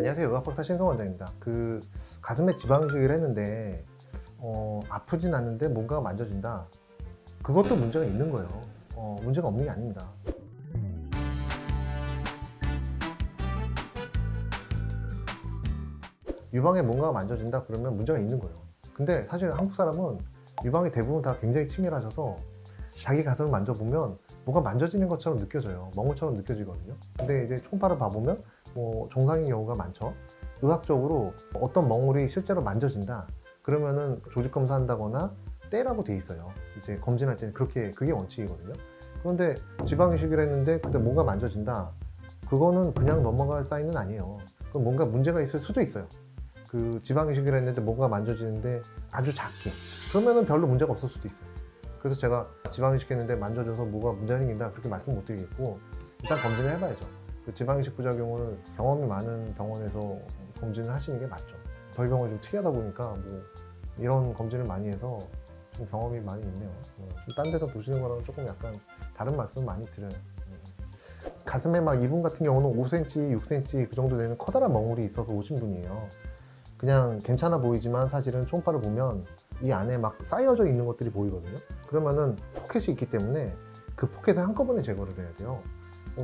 안녕하세요. 의학박사 신성 원장입니다. 가슴에 지방이식을 했는데 아프진 않은데 뭔가가 만져진다. 그것도 문제가 있는 거예요. 문제가 없는 게 아닙니다. 유방에 뭔가가 만져진다 그러면 문제가 있는 거예요. 근데 사실 한국 사람은 유방이 대부분 다 굉장히 치밀하셔서 자기 가슴을 만져보면 뭐가 만져지는 것처럼 느껴져요. 먼 것처럼 느껴지거든요. 근데 이제 초음파를 봐보면 정상인 경우가 많죠. 의학적으로 어떤 멍울이 실제로 만져진다 그러면은 조직 검사한다거나 떼라고 돼 있어요. 이제 검진할 때는 그게 원칙이거든요. 그런데 지방 이식을 했는데 근데 뭔가 만져진다, 그거는 그냥 넘어갈 사인은 아니에요. 그럼 뭔가 문제가 있을 수도 있어요. 지방 이식을 했는데 뭔가 만져지는데 아주 작게, 그러면은 별로 문제가 없을 수도 있어요. 그래서 제가 지방 이식했는데 만져져서 뭐가 문제가 생긴다 그렇게 말씀 못 드리겠고, 일단 검진을 해봐야죠. 지방 이식 부작용을 경험이 많은 병원에서 검진을 하시는 게 맞죠. 저희 병원이 좀 특이하다 보니까 이런 검진을 많이 해서 좀 경험이 많이 있네요. 딴 데서 보시는 거랑 조금 약간 다른 말씀 많이 드려요. 가슴에 막 이분 같은 경우는 5cm, 6cm 그 정도 되는 커다란 멍울이 있어서 오신 분이에요. 그냥 괜찮아 보이지만 사실은 초음파를 보면 이 안에 막 쌓여져 있는 것들이 보이거든요. 그러면은 포켓이 있기 때문에 그 포켓을 한꺼번에 제거를 해야 돼요.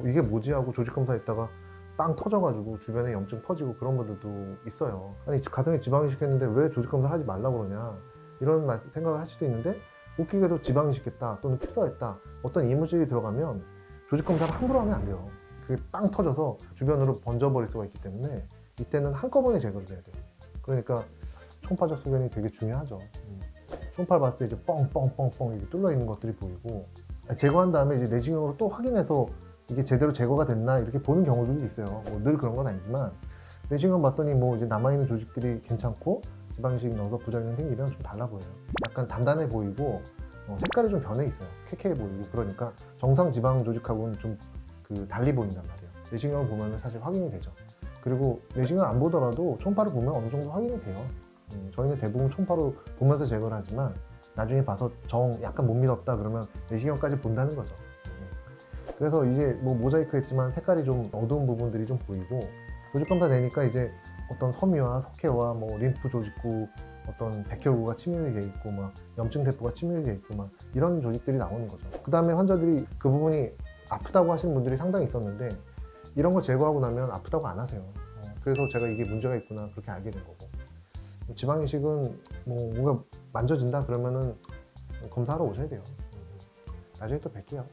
이게 뭐지 하고 조직 검사했다가 빵 터져가지고 주변에 염증 퍼지고 그런 분들도 있어요. 아니 가슴에 지방 이식했는데 왜 조직 검사를 하지 말라고 그러냐, 이런 생각을 할 수도 있는데, 웃기게도 지방 이식했다 또는 필요했다 어떤 이물질이 들어가면 조직 검사를 함부로 하면 안 돼요. 그게 빵 터져서 주변으로 번져버릴 수가 있기 때문에 이때는 한꺼번에 제거를 해야 돼요. 그러니까 초음파적 소견이 되게 중요하죠. 초음파를 봤을 때 이제 뻥뻥뻥뻥 이렇게 뚫려 있는 것들이 보이고, 제거한 다음에 이제 내시경으로 또 확인해서 이게 제대로 제거가 됐나 이렇게 보는 경우들도 있어요. 늘 그런 건 아니지만 내시경 봤더니 이제 남아있는 조직들이 괜찮고 지방이식 넣어서 부작용이 생기면 좀 달라 보여요. 약간 단단해 보이고 색깔이 좀 변해 있어요. 쾌쾌해 보이고, 그러니까 정상 지방 조직하고는 좀 달리 보인단 말이에요. 내시경을 보면 사실 확인이 되죠. 그리고 내시경을 안 보더라도 초음파를 보면 어느 정도 확인이 돼요. 저희는 대부분 초음파로 보면서 제거를 하지만 나중에 봐서 약간 못 믿었다 그러면 내시경까지 본다는 거죠. 그래서 이제 모자이크 했지만 색깔이 좀 어두운 부분들이 좀 보이고, 조직 검사 되니까 이제 어떤 섬유와 석회와 림프 조직구, 어떤 백혈구가 침입이 돼 있고 염증 대포가 침입이 돼 있고 이런 조직들이 나오는 거죠. 그 다음에 환자들이 그 부분이 아프다고 하시는 분들이 상당히 있었는데 이런 걸 제거하고 나면 아프다고 안 하세요. 그래서 제가 이게 문제가 있구나 그렇게 알게 된 거고, 지방 이식은 뭔가 만져진다 그러면은 검사하러 오셔야 돼요. 나중에 또 뵐게요.